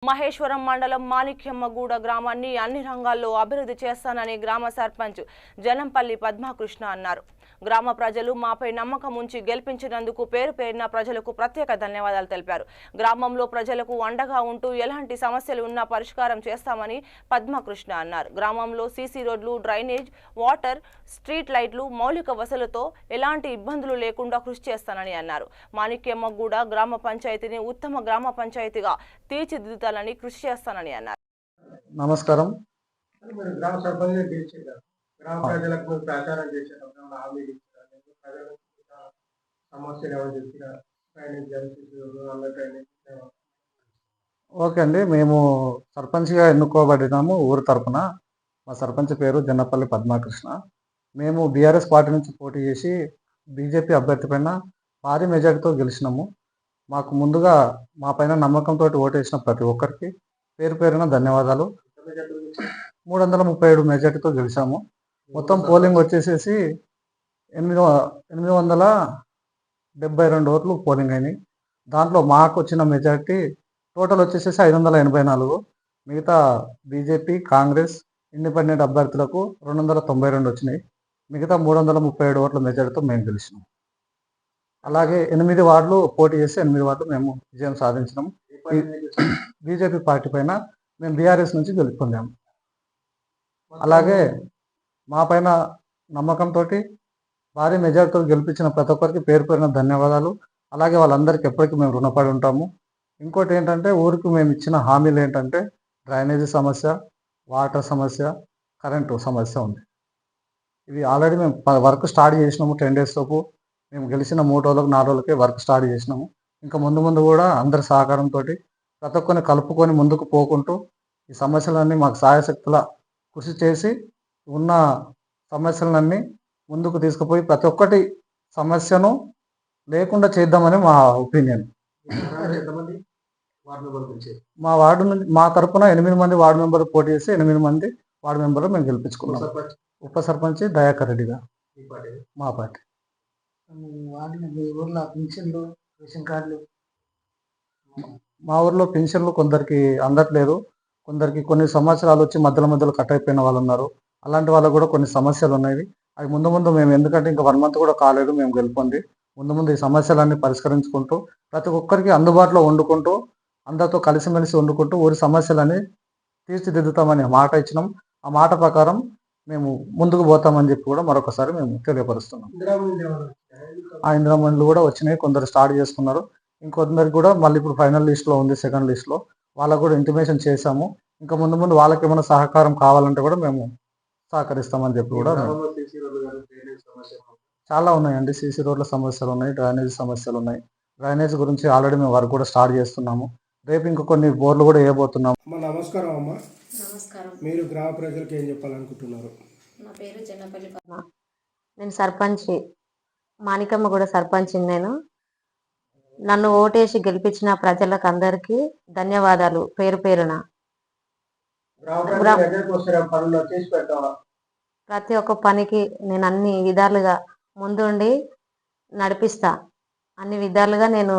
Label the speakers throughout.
Speaker 1: మహేశ్వరం మండలం మాణిక్యమ్మగూడ గ్రామాన్ని అన్ని రంగాల్లో అభివృద్ధి చేస్తానని గ్రామ సర్పంచ్ జనంపల్లి పద్మకృష్ణ అన్నారు. గ్రామ ప్రజలు మాపై నమ్మకం ఉంచి గెలిపించినందుకు పేరు పేరున ప్రజలకు ప్రత్యేక ధన్యవాదాలు తెలిపారు. గ్రామంలో ప్రజలకు అండగా ఉంటూ ఎలాంటి సమస్యలు ఉన్నా పరిష్కారం చేస్తామని పద్మకృష్ణ అన్నారు. గ్రామంలో సీసీ రోడ్లు, డ్రైనేజ్, వాటర్, స్ట్రీట్ లైట్లు, మౌలిక వసతులతో ఎలాంటి ఇబ్బందులు లేకుండా కృషి చేస్తానని అన్నారు. మాణిక్యమ్మగూడ గ్రామ పంచాయతీని ఉత్తమ గ్రామ పంచాయతీగా తీర్చిదిద్దాలని కృషి చేస్తానని అన్నారు.
Speaker 2: నమస్కారం.
Speaker 3: గ్రామ సర్పంచ్ గ్రామ ప్రజలకు ప్రచారం చేశారు.
Speaker 2: ఓకే అండి, మేము సర్పంచ్గా ఎన్నుకోబడినాము ఊరు తరపున. మా సర్పంచ్ పేరు జన్నపల్లి పద్మకృష్ణ. మేము బీఆర్ఎస్ పార్టీ నుంచి పోటీ చేసి బీజేపీ అభ్యర్థి పైన భారీ మెజార్టీతో గెలిచినాము. మాకు ముందుగా మా పైన నమ్మకంతో ఓటేసిన ప్రతి ఒక్కరికి పేరు పేరున ధన్యవాదాలు. 337 మెజార్టీతో గెలిచాము. మొత్తం పోలింగ్ వచ్చేసేసి 872 ఓట్లు పోలింగ్ అయినాయి. దాంట్లో మాకు వచ్చిన మెజార్టీ టోటల్ వచ్చేసేసి 584. మిగతా బీజేపీ, కాంగ్రెస్, ఇండిపెండెంట్ అభ్యర్థులకు 292 వచ్చినాయి. మిగతా 337 ఓట్ల మెజార్టీతో మేము గెలిచినాం. అలాగే 8 వార్డులు పోటీ చేసి 8 వార్డులు మేము విజయం సాధించినాం. బీజేపీ పార్టీ పైన మేము బీఆర్ఎస్ నుంచి గెలుపొందాము. అలాగే మా పైన నమ్మకంతో భారీ మెజార్టీతో గెలిపించిన ప్రతి ఒక్కరికి పేరు పేరున ధన్యవాదాలు. అలాగే వాళ్ళందరికీ ఎప్పటికీ మేము రుణపడి ఉంటాము. ఇంకోటి ఏంటంటే, ఊరికి మేము ఇచ్చిన హామీలు ఏంటంటే డ్రైనేజీ సమస్య, వాటర్ సమస్య, కరెంటు సమస్య ఉంది. ఇవి ఆల్రెడీ మేము వర్క్ స్టార్ట్ చేసినాము. 10 days లోపు మేము గెలిచిన 3 రోజులకు 4 రోజులకే వర్క్ స్టార్ట్ చేసినాము. ఇంకా ముందు కూడా అందరి సహకారంతో ప్రతి ఒక్కరిని కలుపుకొని ముందుకు పోకుంటూ ఈ సమస్యలన్నీ మాకు సాయశక్తుల కృషి చేసి ఉన్న సమస్యలన్నీ ముందుకు తీసుకుపోయి ప్రతి ఒక్కటి సమస్యను లేకుండా చేద్దామని మా ఒపీనియన్. మా వార్డు నుంచి మా తరఫున 8 మంది వార్డు మెంబర్లు పోటీ చేసి 8 మంది వార్డు మెంబర్లు మేము గెలిపించుకున్నాం. ఉప సర్పంచ్ దయాకర్ రెడ్డి గారు మా పార్టీ. మా ఊర్లో పెన్షన్లు కొందరికి అందట్లేదు. కొందరికి కొన్ని సంవత్సరాలు వచ్చి మధ్యలో కట్ అయిపోయిన వాళ్ళు ఉన్నారు. అలాంటి వాళ్ళకు కూడా కొన్ని సమస్యలు ఉన్నాయి. అవి ముందు మేము ఎందుకంటే ఇంకా 1 month కూడా కాలేదు మేము గెలుపొంది, ముందు ఈ సమస్యలన్నీ పరిష్కరించుకుంటూ ప్రతి ఒక్కరికి అందుబాటులో వండుకుంటూ అందరితో కలిసిమెలిసి వండుకుంటూ ఊరి సమస్యలని తీర్చిదిద్దుతామని మాట ఇచ్చినాం. ఆ మాట ప్రకారం మేము ముందుకు పోతామని చెప్పి కూడా మరొకసారి మేము తెలియపరుస్తున్నాం. ఆ ఇందిరామణులు కూడా వచ్చినాయి, కొందరు స్టార్ట్ చేసుకున్నారు. ఇంకొందరికి కూడా మళ్ళీ ఇప్పుడు ఫైనల్ లిస్ట్లో ఉంది, సెకండ్ లిస్ట్లో. వాళ్ళకు కూడా ఇంటిమేషన్ చేశాము. ఇంకా ముందు వాళ్ళకి ఏమైనా సహకారం కావాలంటే కూడా మేము సహకరిస్తామని చెప్పి కూడా చాలా ఉన్నాయండి. సీసీ రోడ్ల సమస్యలు ఉన్నాయి, డ్రైనేజ్ సమస్యలు ఉన్నాయి. డ్రైనేజ్ గురించి ఆల్రెడీ మేము వర్క్ కూడా స్టార్ట్ చేస్తున్నాము. రేపు ఇంకా కొన్ని బోర్లు కూడా వేయబోతున్నాము.
Speaker 3: నమస్కారం అమ్మా.
Speaker 4: నమస్కారం.
Speaker 3: మీరు గ్రామ ప్రజలకు ఏం చెప్పాలనుకుంటున్నారు?
Speaker 4: నా పేరు జన్నపల్లి పద్మ. నేను సర్పంచ్, మాణిక్యమ్మగూడ సర్పంచ్. నన్ను ఓటేసి గెలిపించిన ప్రజలకు అందరికీ ధన్యవాదాలు పేరు పేరున. ప్రతి ఒక్క పనికి నేను అన్ని విధాలుగా ముందుండి నడిపిస్తా. అన్ని విధాలుగా నేను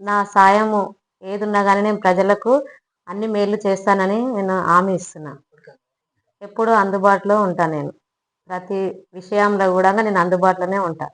Speaker 4: నా సాయము ఏదున్నా కానీ నేను ప్రజలకు అన్ని మేలు చేస్తానని నేను హామీ ఇస్తున్నా. ఎప్పుడూ అందుబాటులో ఉంటా. నేను ప్రతి విషయంలో కూడా నేను అందుబాటులోనే ఉంటా.